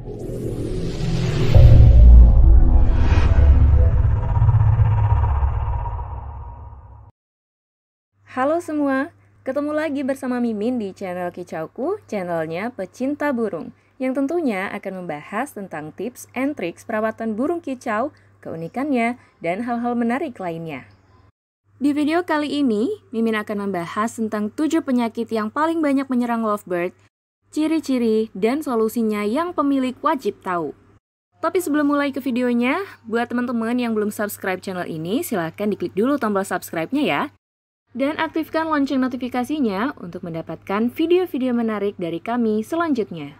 Halo semua, ketemu lagi bersama Mimin di channel Kicauku, channelnya pecinta burung, yang tentunya akan membahas tentang tips and tricks perawatan burung kicau, keunikannya, dan hal-hal menarik lainnya. Di video kali ini, Mimin akan membahas tentang 7 penyakit yang paling banyak menyerang lovebird, ciri-ciri, dan solusinya yang pemilik wajib tahu. Tapi sebelum mulai ke videonya, buat teman-teman yang belum subscribe channel ini, silahkan diklik dulu tombol subscribe-nya ya. Dan aktifkan lonceng notifikasinya untuk mendapatkan video-video menarik dari kami selanjutnya.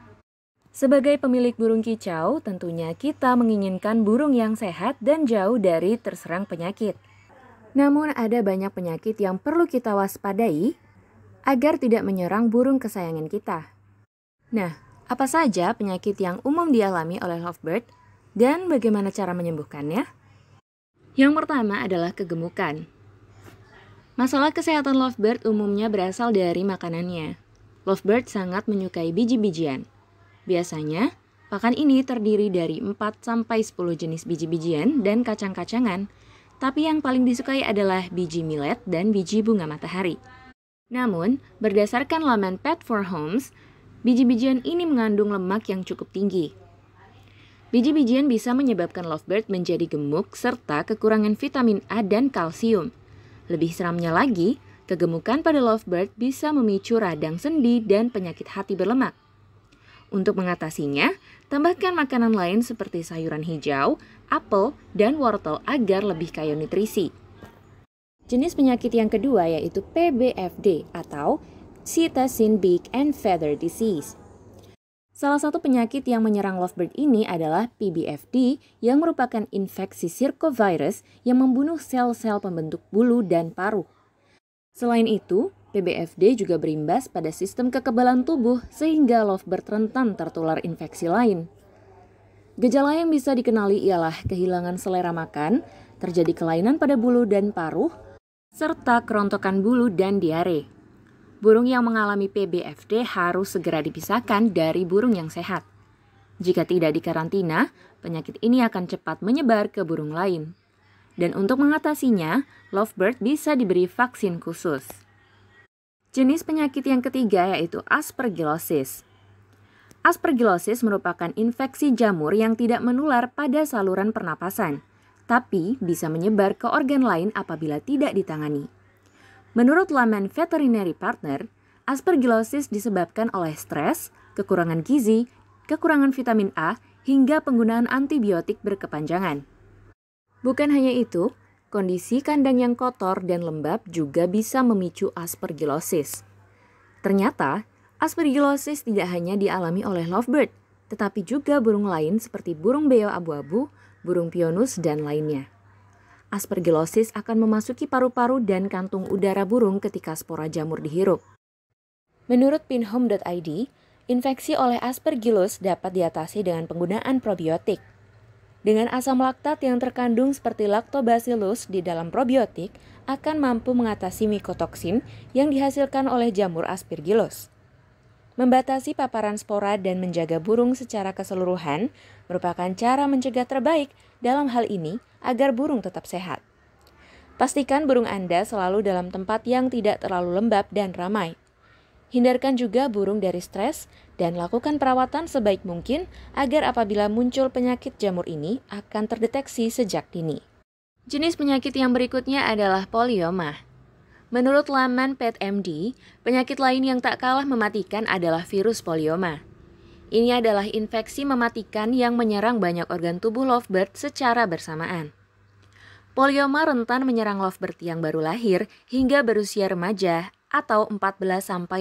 Sebagai pemilik burung kicau, tentunya kita menginginkan burung yang sehat dan jauh dari terserang penyakit. Namun ada banyak penyakit yang perlu kita waspadai agar tidak menyerang burung kesayangan kita. Nah, apa saja penyakit yang umum dialami oleh lovebird dan bagaimana cara menyembuhkannya? Yang pertama adalah kegemukan. Masalah kesehatan lovebird umumnya berasal dari makanannya. Lovebird sangat menyukai biji-bijian. Biasanya, pakan ini terdiri dari 4-10 jenis biji-bijian dan kacang-kacangan, tapi yang paling disukai adalah biji millet dan biji bunga matahari. Namun, berdasarkan laman Pet for Homes, biji-bijian ini mengandung lemak yang cukup tinggi. Biji-bijian bisa menyebabkan lovebird menjadi gemuk serta kekurangan vitamin A dan kalsium. Lebih seramnya lagi, kegemukan pada lovebird bisa memicu radang sendi dan penyakit hati berlemak. Untuk mengatasinya, tambahkan makanan lain seperti sayuran hijau, apel, dan wortel agar lebih kaya nutrisi. Jenis penyakit yang kedua yaitu PBFD atau Psittacian Beak and Feather Disease. Salah satu penyakit yang menyerang lovebird ini adalah PBFD yang merupakan infeksi circovirus yang membunuh sel-sel pembentuk bulu dan paruh. Selain itu, PBFD juga berimbas pada sistem kekebalan tubuh sehingga lovebird rentan tertular infeksi lain. Gejala yang bisa dikenali ialah kehilangan selera makan, terjadi kelainan pada bulu dan paruh, serta kerontokan bulu dan diare. Burung yang mengalami PBFD harus segera dipisahkan dari burung yang sehat. Jika tidak dikarantina, penyakit ini akan cepat menyebar ke burung lain. Dan untuk mengatasinya, lovebird bisa diberi vaksin khusus. Jenis penyakit yang ketiga yaitu Aspergillosis. Aspergillosis merupakan infeksi jamur yang tidak menular pada saluran pernapasan, tapi bisa menyebar ke organ lain apabila tidak ditangani. Menurut laman Veterinary Partner, Aspergillosis disebabkan oleh stres, kekurangan gizi, kekurangan vitamin A, hingga penggunaan antibiotik berkepanjangan. Bukan hanya itu, kondisi kandang yang kotor dan lembab juga bisa memicu Aspergillosis. Ternyata, Aspergillosis tidak hanya dialami oleh lovebird, tetapi juga burung lain seperti burung beo abu-abu, burung pionus, dan lainnya. Aspergillosis akan memasuki paru-paru dan kantung udara burung ketika spora jamur dihirup. Menurut pinhome.id, infeksi oleh Aspergillus dapat diatasi dengan penggunaan probiotik. Dengan asam laktat yang terkandung seperti lactobacillus di dalam probiotik akan mampu mengatasi mikotoksin yang dihasilkan oleh jamur Aspergillus. Membatasi paparan spora dan menjaga burung secara keseluruhan merupakan cara mencegah terbaik dalam hal ini agar burung tetap sehat. Pastikan burung Anda selalu dalam tempat yang tidak terlalu lembab dan ramai. Hindarkan juga burung dari stres dan lakukan perawatan sebaik mungkin agar apabila muncul penyakit jamur ini akan terdeteksi sejak dini. Jenis penyakit yang berikutnya adalah polioma. Menurut laman PetMD, penyakit lain yang tak kalah mematikan adalah virus polioma. Ini adalah infeksi mematikan yang menyerang banyak organ tubuh lovebird secara bersamaan. Polioma rentan menyerang lovebird yang baru lahir hingga berusia remaja atau 14-56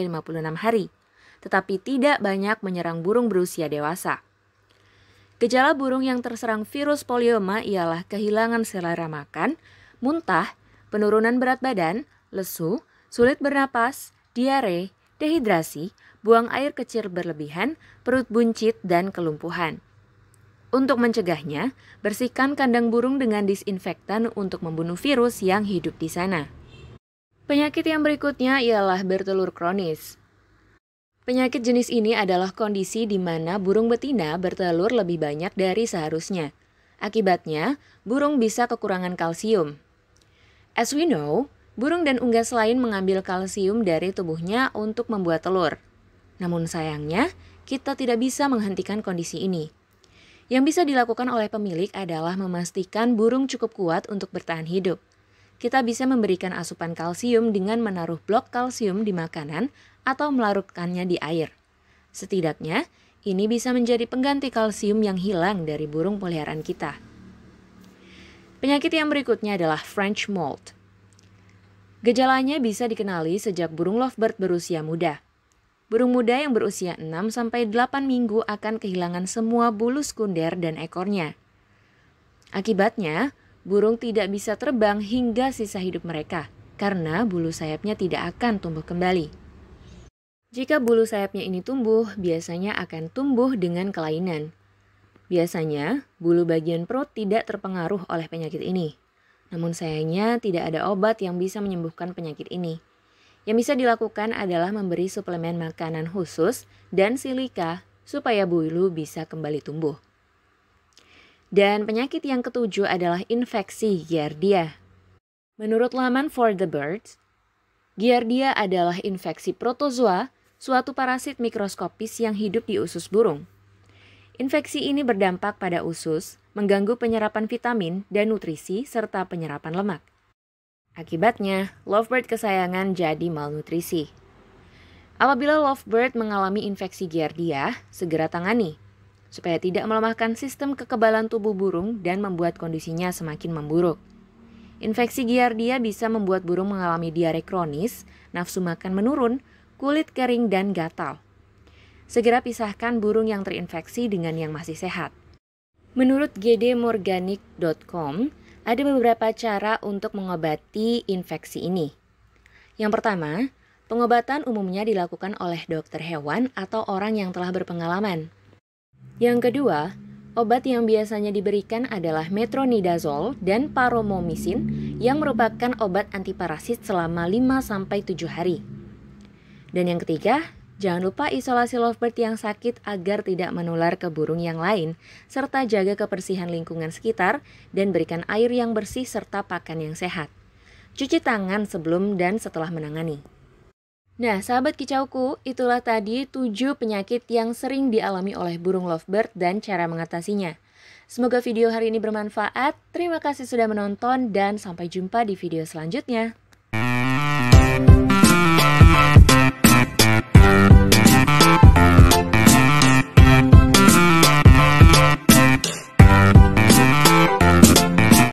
hari, tetapi tidak banyak menyerang burung berusia dewasa. Gejala burung yang terserang virus polioma ialah kehilangan selera makan, muntah, penurunan berat badan, lesu, sulit bernapas, diare, dehidrasi, buang air kecil berlebihan, perut buncit, dan kelumpuhan. Untuk mencegahnya, bersihkan kandang burung dengan disinfektan untuk membunuh virus yang hidup di sana. Penyakit yang berikutnya ialah bertelur kronis. Penyakit jenis ini adalah kondisi di mana burung betina bertelur lebih banyak dari seharusnya. Akibatnya, burung bisa kekurangan kalsium. As we know, burung dan unggas lain mengambil kalsium dari tubuhnya untuk membuat telur. Namun sayangnya, kita tidak bisa menghentikan kondisi ini. Yang bisa dilakukan oleh pemilik adalah memastikan burung cukup kuat untuk bertahan hidup. Kita bisa memberikan asupan kalsium dengan menaruh blok kalsium di makanan atau melarutkannya di air. Setidaknya, ini bisa menjadi pengganti kalsium yang hilang dari burung peliharaan kita. Penyakit yang berikutnya adalah French mold. Gejalanya bisa dikenali sejak burung lovebird berusia muda. Burung muda yang berusia 6-8 minggu akan kehilangan semua bulu sekunder dan ekornya. Akibatnya, burung tidak bisa terbang hingga sisa hidup mereka karena bulu sayapnya tidak akan tumbuh kembali. Jika bulu sayapnya ini tumbuh, biasanya akan tumbuh dengan kelainan. Biasanya, bulu bagian perut tidak terpengaruh oleh penyakit ini. Namun sayangnya tidak ada obat yang bisa menyembuhkan penyakit ini. Yang bisa dilakukan adalah memberi suplemen makanan khusus dan silika supaya bulu bisa kembali tumbuh. Dan penyakit yang ketujuh adalah infeksi Giardia. Menurut laman For the Birds, Giardia adalah infeksi protozoa, suatu parasit mikroskopis yang hidup di usus burung. Infeksi ini berdampak pada usus, mengganggu penyerapan vitamin dan nutrisi serta penyerapan lemak. Akibatnya, lovebird kesayangan jadi malnutrisi. Apabila lovebird mengalami infeksi Giardia, segera tangani, supaya tidak melemahkan sistem kekebalan tubuh burung dan membuat kondisinya semakin memburuk. Infeksi Giardia bisa membuat burung mengalami diare kronis, nafsu makan menurun, kulit kering dan gatal. Segera pisahkan burung yang terinfeksi dengan yang masih sehat. Menurut gdmorganic.com, ada beberapa cara untuk mengobati infeksi ini. Yang pertama, pengobatan umumnya dilakukan oleh dokter hewan atau orang yang telah berpengalaman. Yang kedua, obat yang biasanya diberikan adalah metronidazole dan paromomycin yang merupakan obat antiparasit selama 5-7 hari. Dan yang ketiga, jangan lupa isolasi lovebird yang sakit agar tidak menular ke burung yang lain, serta jaga kebersihan lingkungan sekitar dan berikan air yang bersih serta pakan yang sehat. Cuci tangan sebelum dan setelah menangani. Nah, sahabat kicauku, itulah tadi 7 penyakit yang sering dialami oleh burung lovebird dan cara mengatasinya. Semoga video hari ini bermanfaat. Terima kasih sudah menonton dan sampai jumpa di video selanjutnya.